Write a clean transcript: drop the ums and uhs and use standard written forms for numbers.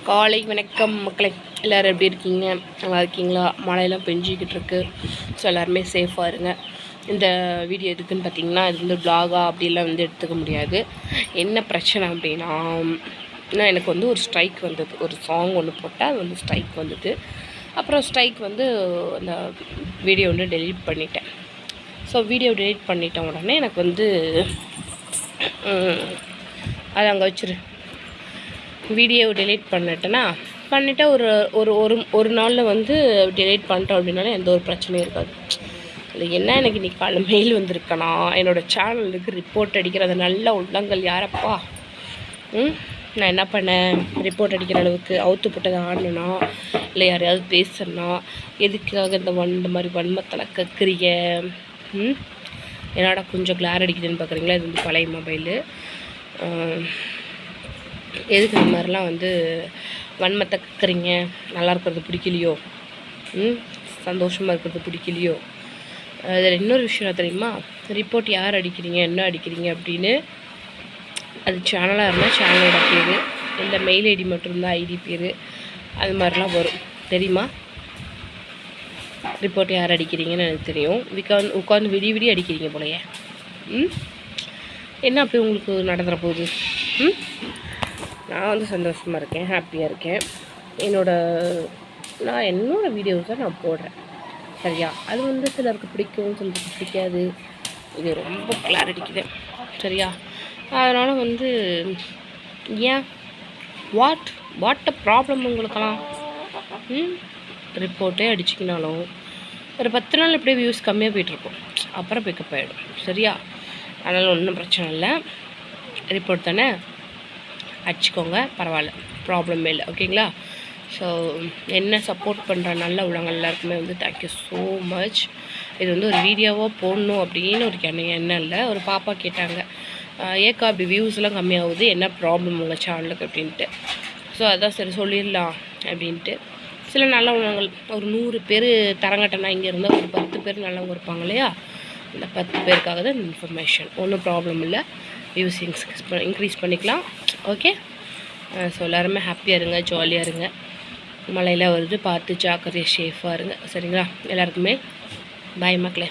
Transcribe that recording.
காலை வணக்கம் மக்களே, எல்லோரும் எப்படி இருக்கீங்க? நல்லா இருக்கீங்களா? மழையெல்லாம் பெஞ்சிக்கிட்டு இருக்கு. ஸோ எல்லாருமே சேஃபாக இருங்க. இந்த வீடியோ எதுக்குன்னு பார்த்தீங்கன்னா, இது வந்து வ்ளாகா அப்படிலாம் வந்து எடுத்துக்க முடியாது. என்ன பிரச்சனை அப்படின்னா, எனக்கு வந்து ஒரு ஸ்ட்ரைக் வந்தது. ஒரு சாங் ஒன்று போட்டால் அது வந்து ஸ்ட்ரைக் வந்தது. அப்புறம் ஸ்ட்ரைக் வந்து அந்த வீடியோ வந்து டெலீட் பண்ணிட்டேன். ஸோ வீடியோ டெலீட் பண்ணிட்ட உடனே எனக்கு வந்து அதை அங்கே வச்சிரு வீடியோவை டெலீட் பண்ணிவிட்டு ஒரு ஒரு ஒரு ஒரு நாளில் வந்து டெலீட் பண்ணிட்டோம் அப்படின்னாலும் எந்த ஒரு பிரச்சனையும் இருக்காது. அது என்ன, எனக்கு இன்றைக்கி காலைல மெயில் வந்திருக்கேனா, என்னோடய சேனலுக்கு ரிப்போர்ட் அடிக்கிறது நல்ல உள்ளங்கள் யாரப்பா. நான் என்ன பண்ணேன், ரிப்போர்ட் அடிக்கிற அளவுக்கு அவுத்து போட்டதை ஆடணுன்னா இல்லை யாரையாவது பேசுனா எதுக்காக இந்த மாதிரி வன்மத்தில் கக்குறீங்க? என்னடா கொஞ்சம் கிளார் அடிக்குதுன்னு பார்க்குறீங்களா? இது வந்து பழைய மொபைலு. எதுக்கு இந்த மாதிரிலாம் வந்து வன்மத்தை கக்குறீங்க? நல்லா இருக்கிறது பிடிக்கலையோ? சந்தோஷமாக இருக்கிறது பிடிக்கலையோ? அதில் இன்னொரு விஷயம் தெரியுமா, ரிப்போர்ட் யார் அடிக்கிறீங்க, என்ன அடிக்கிறீங்க அப்படின்னு அது சேனலாக இருந்தால் சேனலோட பேர், இல்லை மெயில் ஐடி மட்டும்தான் ஐடி பேர், அது மாதிரிலாம் வரும் தெரியுமா? ரிப்போர்ட் யார் அடிக்கிறீங்கன்னு எனக்கு தெரியும். உட்காந்து விடிய அடிக்கிறீங்க போலையே. என்ன அப்படி உங்களுக்கு நடந்துற போகுது? நான் வந்து சந்தோஷமாக இருக்கேன், ஹாப்பியாக இருக்கேன். நான் என்னோடய வீடியோஸை நான் போடுறேன், சரியா? அது வந்து சிலருக்கு பிடிக்கும், சிலருக்கு பிடிக்காது. இது ரொம்ப கிளார் அடிக்குது, சரியா? அதனால் வந்து ஏன் வாட் அ ப்ராப்ளம் உங்களுக்கெல்லாம்? ரிப்போர்ட்டே அடிச்சிக்கினாலும் ஒரு 10 நாள் இப்படியே வியூஸ் கம்மியாக போய்ட்டுருக்கும், அப்புறம் பிக்கப் ஆகிடும், சரியா? அதனால் ஒன்றும் பிரச்சனை இல்லை. ரிப்போர்ட் தானே, அடிச்சுக்கோங்க, பரவாயில்ல, ப்ராப்ளமே இல்லை, ஓகேங்களா? ஸோ என்ன சப்போர்ட் பண்ணுற நல்ல உள்ளவங்க எல்லாருக்குமே வந்து தேங்க்யூ ஸோ மச். இது வந்து ஒரு வீடியோவாக போடணும் அப்படின்னு ஒரு எண்ணம் இல்லை. ஒரு பாப்பா கேட்டாங்க, ஏக்கா அப்படி வியூஸ்லாம் கம்மியாகுது, என்ன ப்ராப்ளம் உங்கள் சேனலுக்கு அப்படின்ட்டு. ஸோ அதான் சரி சொல்லிடலாம் அப்படின்ட்டு. சில நல்லவங்கள் ஒரு 100 பேர் தரங்கட்டனா இங்கே இருந்தால் ஒரு 10 பேர் நல்லவங்க இருப்பாங்க இல்லையா? இந்த 10 பேருக்காக தான் இந்த இன்ஃபர்மேஷன். ஒன்றும் ப்ராப்ளம் இல்லை, வியூஸ் இன்க்ரீஸ் பண்ணிக்கலாம், ஓகே? ஸோ எல்லாருமே ஹாப்பியாக இருங்க, ஜாலியாக இருங்க. மழையில் வருது, பார்த்து ஜாக்கிரதையாக சேஃபாக இருங்க, சரிங்களா? எல்லாருக்குமே பாய் மக்களே.